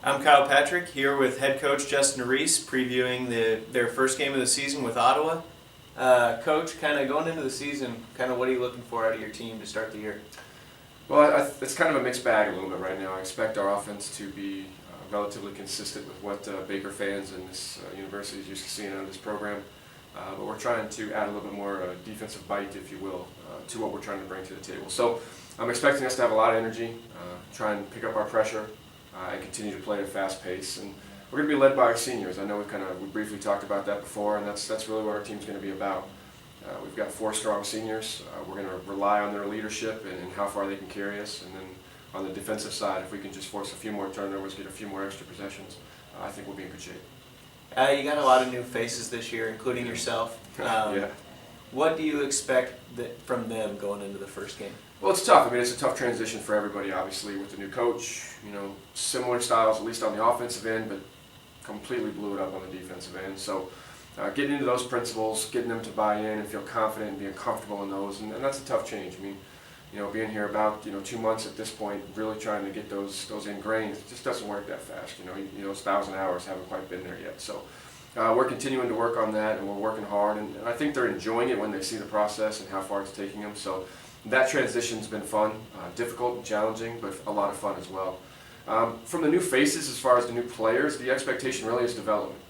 I'm Kyle Pattrick here with head coach Justin Rees previewing their first game of the season with Ottawa. Coach, kind of going into the season, kind of what are you looking for out of your team to start the year? Well, it's kind of a mixed bag a little bit right now. I expect our offense to be relatively consistent with what Baker fans and this university is used to seeing out of this program. But we're trying to add a little bit more defensive bite, if you will, to what we're trying to bring to the table. So I'm expecting us to have a lot of energy, try and pick up our pressure, and continue to play at a fast pace. And we're going to be led by our seniors. I know we briefly talked about that before, and that's really what our team's going to be about. We've got 4 strong seniors. We're going to rely on their leadership and how far they can carry us. And then on the defensive side, if we can just force a few more turnovers, get a few more extra possessions, I think we'll be in good shape. You got a lot of new faces this year, including yourself. Yeah. What do you expect from them going into the first game? Well, it's tough. I mean, it's a tough transition for everybody, obviously, with the new coach. You know, similar styles, at least on the offensive end, but completely blew it up on the defensive end. So getting into those principles, getting them to buy in and feel confident and being comfortable in those, and that's a tough change. I mean, you know, being here about 2 months at this point, really trying to get those ingrained, it just doesn't work that fast. You know, those 1,000 hours haven't quite been there yet. So we're continuing to work on that, and we're working hard. And I think they're enjoying it when they see the process and how far it's taking them. So that transition's been fun, difficult and challenging, but a lot of fun as well. From the new faces, as far as the new players, the expectation really is development.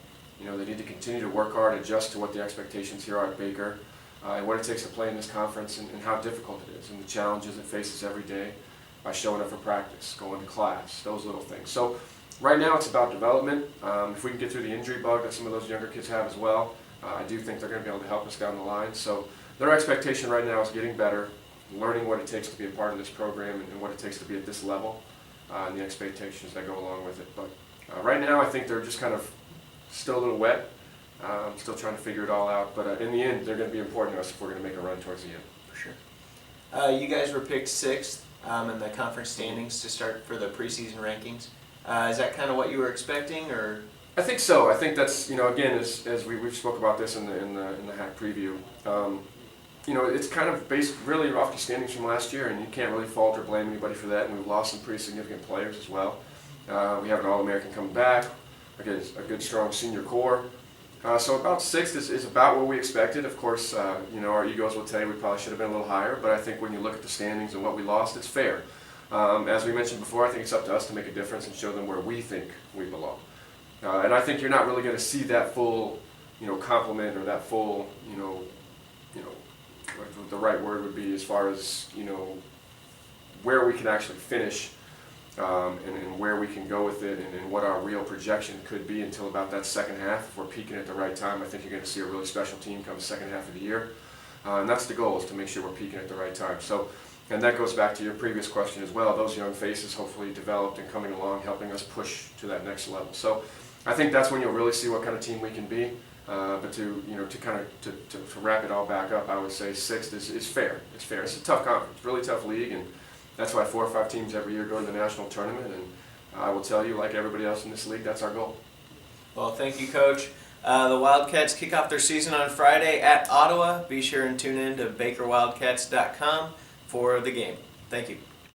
You know, they need to continue to work hard, adjust to what the expectations here are at Baker, and what it takes to play in this conference, and how difficult it is, and the challenges it faces every day by showing up for practice, going to class, those little things. So right now it's about development. If we can get through the injury bug that some of those younger kids have as well, I do think they're going to be able to help us down the line. So their expectation right now is getting better, learning what it takes to be a part of this program and what it takes to be at this level, and the expectations that go along with it. But right now I think they're just kind of still a little wet, still trying to figure it all out. But in the end, they're going to be important to us if we're going to make a run towards the end. For sure. You guys were picked 6th in the conference standings to start for the preseason rankings. Is that kind of what you were expecting, or? I think so. I think that's, again, as we've spoke about this in the hack preview. It's kind of based really off the standings from last year, and you can't really fault or blame anybody for that. And we've lost some pretty significant players as well. We have an All-American coming back, again, a good strong senior core. So about 6th is about what we expected. Of course, our egos will tell you we probably should have been a little higher, but I think when you look at the standings and what we lost, it's fair. As we mentioned before, I think it's up to us to make a difference and show them where we think we belong. And I think you're not really going to see that full, compliment or that full, what the right word would be as far as, where we can actually finish and where we can go with it and what our real projection could be until about that second half. If we're peaking at the right time, I think you're going to see a really special team come the second half of the year. And that's the goal, is to make sure we're peaking at the right time. So, and that goes back to your previous question as well. Those young faces hopefully developed and coming along, helping us push to that next level. So I think that's when you'll really see what kind of team we can be. But to wrap it all back up, I would say 6th is fair. It's fair. It's a tough conference, really tough league, and that's why 4 or 5 teams every year go to the national tournament. And I will tell you, like everybody else in this league, that's our goal. Well, thank you, Coach. The Wildcats kick off their season on Friday at Ottawa. Be sure and tune in to BakerWildcats.com for the game. Thank you.